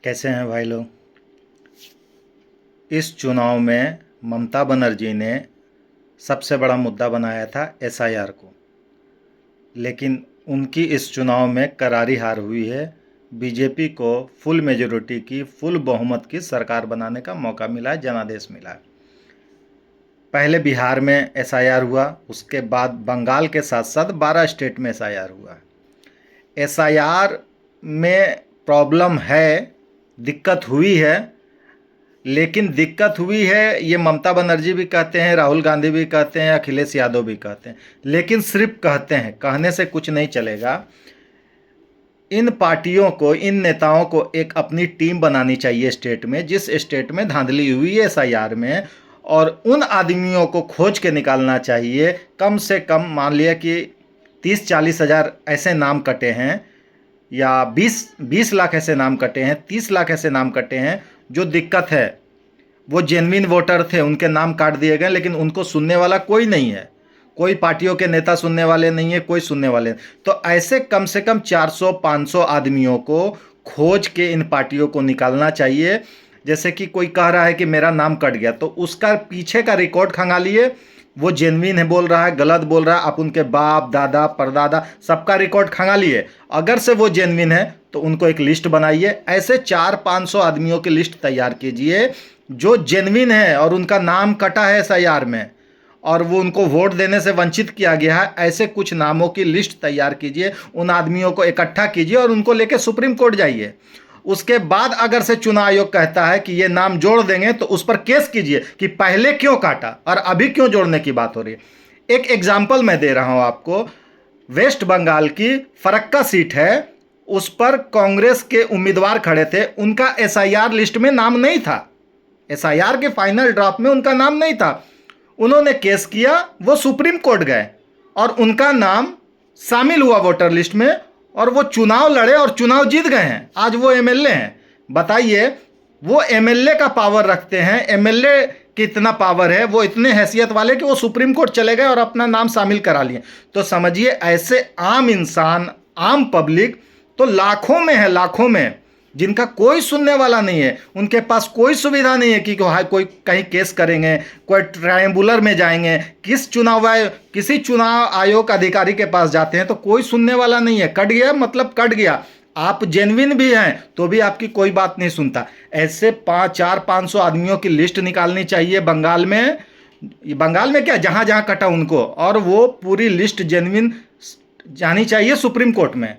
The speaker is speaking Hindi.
कैसे हैं भाई लोग। इस चुनाव में ममता बनर्जी ने सबसे बड़ा मुद्दा बनाया था एसआईआर को, लेकिन उनकी इस चुनाव में करारी हार हुई है। बीजेपी को फुल मेजॉरिटी की, फुल बहुमत की सरकार बनाने का मौका मिला है, जनादेश मिला है। पहले बिहार में एसआईआर हुआ, उसके बाद बंगाल के साथ साथ 12 स्टेट में एसआईआर हुआ। एसआईआर में प्रॉब्लम है, दिक्कत हुई है, लेकिन दिक्कत हुई है ये ममता बनर्जी भी कहते हैं, राहुल गांधी भी कहते हैं, अखिलेश यादव भी कहते हैं, लेकिन सिर्फ कहते हैं, कहने से कुछ नहीं चलेगा। इन पार्टियों को, इन नेताओं को एक अपनी टीम बनानी चाहिए स्टेट में, जिस स्टेट में धांधली हुई है एसआईआर में, और उन आदमियों को खोज के निकालना चाहिए। कम से कम मान लिया कि 30-40 हज़ार ऐसे नाम कटे हैं, या 20 लाख ऐसे नाम कटे हैं, 30 लाख ऐसे नाम कटे हैं जो दिक्कत है। वो जेन्युइन वोटर थे, उनके नाम काट दिए गए, लेकिन उनको सुनने वाला कोई नहीं है, कोई पार्टियों के नेता सुनने वाले नहीं है, कोई सुनने वाले नहीं। तो ऐसे कम से कम 400-500 आदमियों को खोज के इन पार्टियों को निकालना चाहिए। जैसे कि कोई कह रहा है कि मेरा नाम कट गया, तो उसका पीछे का रिकॉर्ड खंगालिए, वो जेन्युइन है बोल रहा है, गलत बोल रहा है, आप उनके बाप दादा परदादा सबका रिकॉर्ड खंगालिए। अगर से वो जेन्युइन है तो उनको एक लिस्ट बनाइए, ऐसे 400-500 आदमियों की लिस्ट तैयार कीजिए जो जेन्युइन है और उनका नाम कटा है एसआईआर में, और वो उनको वोट देने से वंचित किया गया है। ऐसे कुछ नामों की लिस्ट तैयार कीजिए, उन आदमियों को इकट्ठा कीजिए और उनको लेकर सुप्रीम कोर्ट जाइए। उसके बाद अगर से चुनाव आयोग कहता है कि ये नाम जोड़ देंगे, तो उस पर केस कीजिए कि पहले क्यों काटा और अभी क्यों जोड़ने की बात हो रही है। एक एग्जाम्पल मैं दे रहा हूं आपको। वेस्ट बंगाल की फरक्का सीट है, उस पर कांग्रेस के उम्मीदवार खड़े थे, उनका एसआईआर लिस्ट में नाम नहीं था, एसआईआर के फाइनल ड्राफ्ट में उनका नाम नहीं था। उन्होंने केस किया, वो सुप्रीम कोर्ट गए और उनका नाम शामिल हुआ वोटर लिस्ट में, और वो चुनाव लड़े और चुनाव जीत गए हैं। आज वो एमएलए हैं। बताइए, वो एमएलए का पावर रखते हैं, एमएलए की इतना पावर है, वो इतने हैसियत वाले कि वो सुप्रीम कोर्ट चले गए और अपना नाम शामिल करा लिए। तो समझिए, ऐसे आम इंसान, आम पब्लिक तो लाखों में है, लाखों में, जिनका कोई सुनने वाला नहीं है, उनके पास कोई सुविधा नहीं है कि कोई कहीं केस करेंगे, कोई ट्रायंबुलर में जाएंगे, किसी चुनाव आयोग अधिकारी के पास जाते हैं तो कोई सुनने वाला नहीं है। कट गया मतलब कट गया, आप जेन्युइन भी हैं तो भी आपकी कोई बात नहीं सुनता। ऐसे 400-500 आदमियों की लिस्ट निकालनी चाहिए बंगाल में क्या, जहाँ जहाँ कटा उनको, और वो पूरी लिस्ट जेन्युइन जानी चाहिए सुप्रीम कोर्ट में।